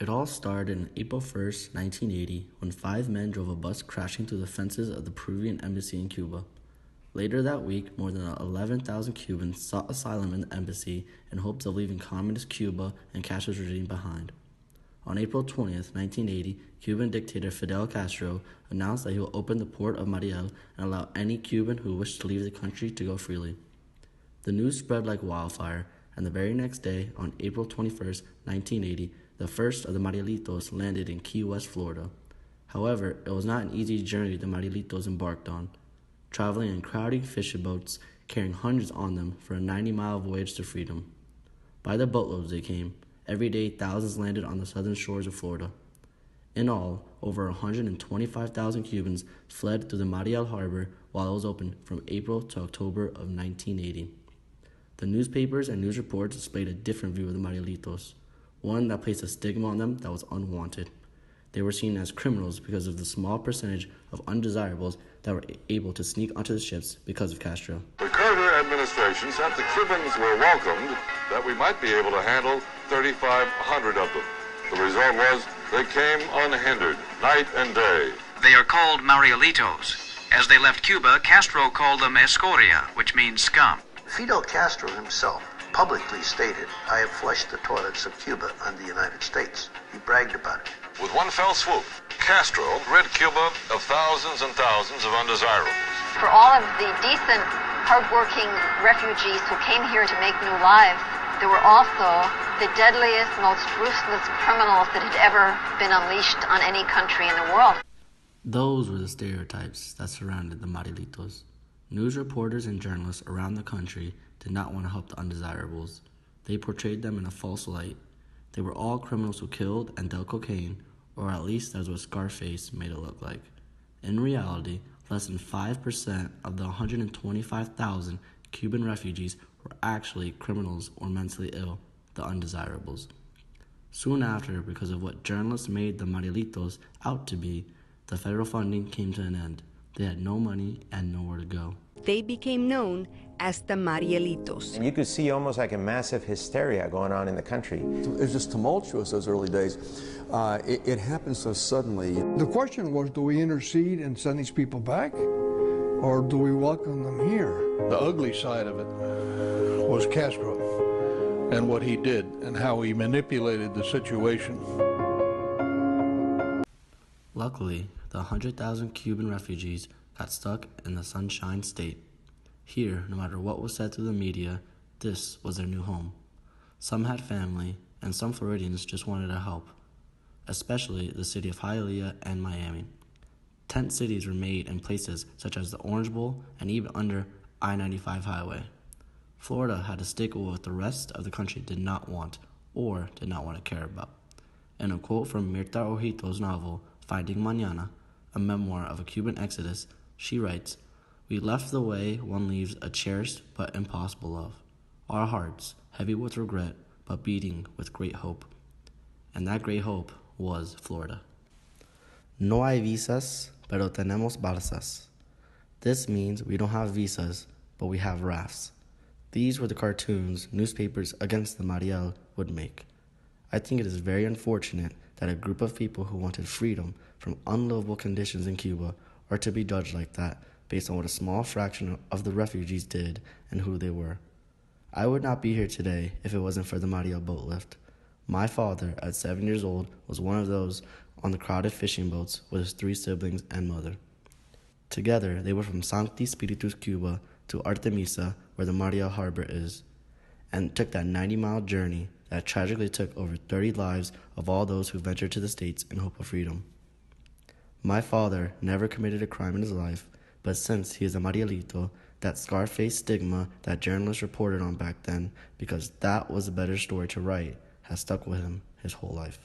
It all started on April 1st, 1980, when 5 men drove a bus crashing through the fences of the Peruvian embassy in Cuba. Later that week, more than 11,000 Cubans sought asylum in the embassy in hopes of leaving communist Cuba and Castro's regime behind. On April 20th, 1980, Cuban dictator Fidel Castro announced that he will open the port of Mariel and allow any Cuban who wished to leave the country to go freely. The news spread like wildfire, and the very next day, on April 21st, 1980, the first of the Marielitos landed in Key West, Florida. However, it was not an easy journey the Marielitos embarked on, traveling in crowded fishing boats, carrying hundreds on them for a 90-mile voyage to freedom. By the boatloads they came. Every day, thousands landed on the southern shores of Florida. In all, over 125,000 Cubans fled through the Mariel Harbor while it was open from April to October of 1980. The newspapers and news reports displayed a different view of the Marielitos, one that placed a stigma on them that was unwanted. They were seen as criminals because of the small percentage of undesirables that were able to sneak onto the ships because of Castro. The Carter administration said the Cubans were welcomed, that we might be able to handle 3,500 of them. The result was they came unhindered, night and day. They are called Marielitos. As they left Cuba, Castro called them escoria, which means scum. Fidel Castro himself publicly stated, "I have flushed the toilets of Cuba and the United States." He bragged about it. With one fell swoop, Castro rid Cuba of thousands and thousands of undesirables. For all of the decent, hardworking refugees who came here to make new lives, there were also the deadliest, most ruthless criminals that had ever been unleashed on any country in the world. Those were the stereotypes that surrounded the Marielitos. News reporters and journalists around the country did not want to help the undesirables. They portrayed them in a false light. They were all criminals who killed and dealt cocaine, or at least that's what Scarface made it look like. In reality, less than 5% of the 125,000 Cuban refugees were actually criminals or mentally ill, the undesirables. Soon after, because of what journalists made the Marielitos out to be, the federal funding came to an end. They had no money and nowhere to go. They became known as the Marielitos. And you could see almost like a massive hysteria going on in the country. It was just tumultuous those early days. It happened so suddenly. The question was, do we intercede and send these people back, or do we welcome them here? The ugly side of it was Castro and what he did and how he manipulated the situation. Luckily, the 100,000 Cuban refugees got stuck in the Sunshine State. Here, no matter what was said through the media, this was their new home. Some had family, and some Floridians just wanted to help, especially the city of Hialeah and Miami. Tent cities were made in places such as the Orange Bowl and even under I-95 highway. Florida had to stick with what the rest of the country did not want or did not want to care about. In a quote from Mirta Ojito's novel, Finding Mañana, a memoir of a Cuban exodus, she writes, "We left the way one leaves a cherished but impossible love. Our hearts, heavy with regret, but beating with great hope." And that great hope was Florida. No hay visas, pero tenemos balsas. This means we don't have visas, but we have rafts. These were the cartoons newspapers against the Mariel would make. I think it is very unfortunate that a group of people who wanted freedom from unlivable conditions in Cuba are to be judged like that based on what a small fraction of the refugees did and who they were. I would not be here today if it wasn't for the Mariel Boat lift. My father, at 7 years old, was one of those on the crowded fishing boats with his 3 siblings and mother. Together, they went from Sancti Spiritus, Cuba, to Artemisa, where the Mariel Harbor is, and took that 90-mile journey that tragically took over 30 lives of all those who ventured to the States in hope of freedom. My father never committed a crime in his life, but since he is a Marielito, that Scarface stigma that journalists reported on back then, because that was a better story to write, has stuck with him his whole life.